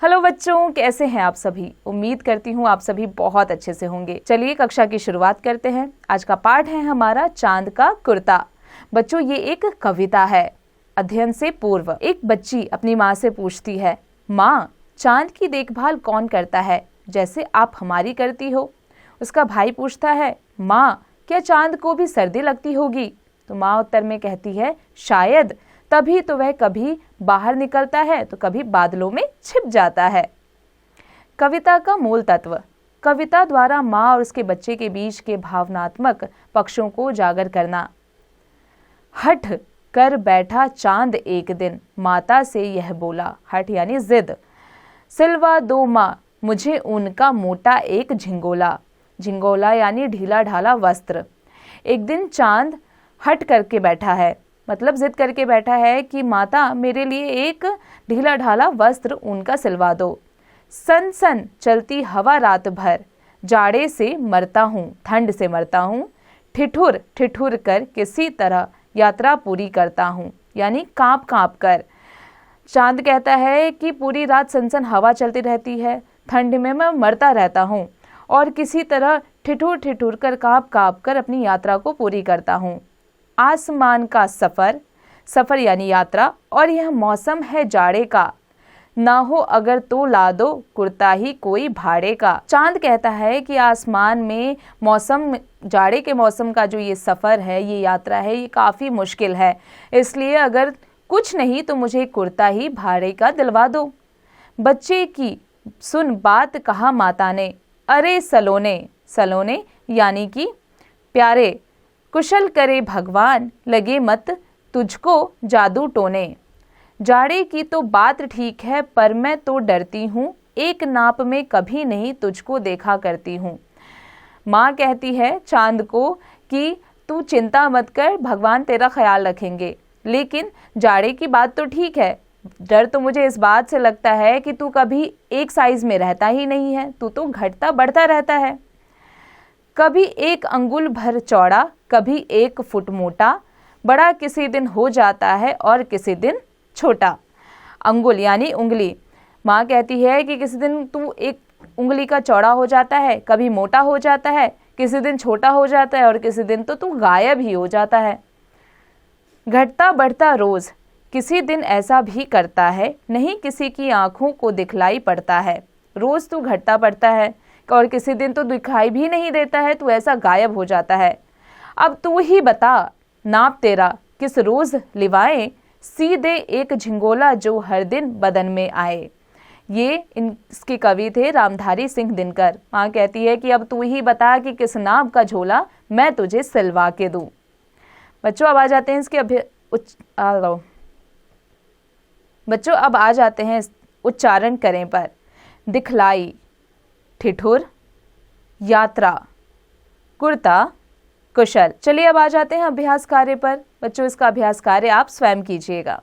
Hello बच्चों, कैसे हैं आप सभी। उम्मीद करती हूँ आप सभी बहुत अच्छे से होंगे। चलिए कक्षा की शुरुआत करते हैं। आज का पाठ है हमारा चांद का कुर्ता। बच्चों, ये एक कविता है। अध्ययन से पूर्व एक बच्ची अपनी माँ से पूछती है, माँ, चांद की देखभाल कौन करता है जैसे आप हमारी करती हो। उसका भाई पूछता है, माँ, क्या चांद को भी सर्दी लगती होगी। तो माँ उत्तर में कहती है, शायद, तभी तो वह कभी बाहर निकलता है तो कभी बादलों में छिप जाता है। कविता का मूल तत्व। कविता द्वारा माँ और उसके बच्चे के बीच के भावनात्मक पक्षों को उजागर करना। हठ कर बैठा चांद एक दिन, माता से यह बोला। हठ यानी जिद। सिलवा दो माँ मुझे उनका मोटा एक झिंगोला। झिंगोला यानी ढीला ढाला वस्त्र। एक दिन चांद हट करके बैठा है, मतलब जिद करके बैठा है कि माता मेरे लिए एक ढीला ढाला वस्त्र उनका सिलवा दो। सन सन चलती हवा रात भर, जाड़े से मरता हूँ, ठंड से मरता हूँ। ठिठुर ठिठुर कर किसी तरह यात्रा पूरी करता हूँ, यानी कांप कांप कर। चांद कहता है कि पूरी रात सनसन हवा चलती रहती है, ठंड में मैं मरता रहता हूँ और किसी तरह ठिठुर ठिठुर कर कांप कांप कर अपनी यात्रा को पूरी करता हूँ। आसमान का सफर, सफर यानी यात्रा, और यह मौसम है जाड़े का। ना हो अगर तो ला दो कुर्ता ही कोई भाड़े का। चांद कहता है कि आसमान में मौसम, जाड़े के मौसम का जो ये सफर है, ये यात्रा है, ये काफी मुश्किल है, इसलिए अगर कुछ नहीं तो मुझे कुर्ता ही भाड़े का दिलवा दो। बच्चे की सुन बात कहा माता ने, अरे सलोने, सलोने यानी कि प्यारे, कुशल करे भगवान लगे मत तुझको जादू टोने। जाड़े की तो बात ठीक है पर मैं तो डरती हूँ, एक नाप में कभी नहीं तुझको देखा करती हूँ। माँ कहती है चांद को कि तू चिंता मत कर, भगवान तेरा ख्याल रखेंगे। लेकिन जाड़े की बात तो ठीक है, डर तो मुझे इस बात से लगता है कि तू कभी एक साइज में रहता ही नहीं है, तू तो घटता बढ़ता रहता है। कभी एक अंगुल भर चौड़ा, कभी 1 फुट मोटा, बड़ा किसी दिन हो जाता है और किसी दिन छोटा। अंगुल यानी उंगली। माँ कहती है कि किसी दिन तू 1 उंगली का चौड़ा हो जाता है, कभी मोटा हो जाता है, किसी दिन छोटा हो जाता है और किसी दिन तो तू गायब ही हो जाता है। घटता बढ़ता रोज, किसी दिन ऐसा भी करता है, नहीं किसी की आंखों को दिखलाई पड़ता है। रोज तू घटता बढ़ता है और किसी दिन तो दिखाई भी नहीं देता है, तू ऐसा गायब हो जाता है। अब तू ही बता, नाप तेरा किस रोज लिवाए, सीधे एक झिंगोला जो हर दिन बदन में आए। ये इसके कवि थे रामधारी सिंह दिनकर। माँ कहती है कि अब तू ही बता कि किस नाप का झोला मैं तुझे सिलवा के दूं। बच्चों अब आ जाते हैं इसके बच्चों अब आ जाते हैं उच्चारण करें पर। दिखलाई, ठिठुर, यात्रा, कुर्ता, कुशल। चलिए अब आ जाते हैं अभ्यास कार्य पर। बच्चों इसका अभ्यास कार्य आप स्वयं कीजिएगा।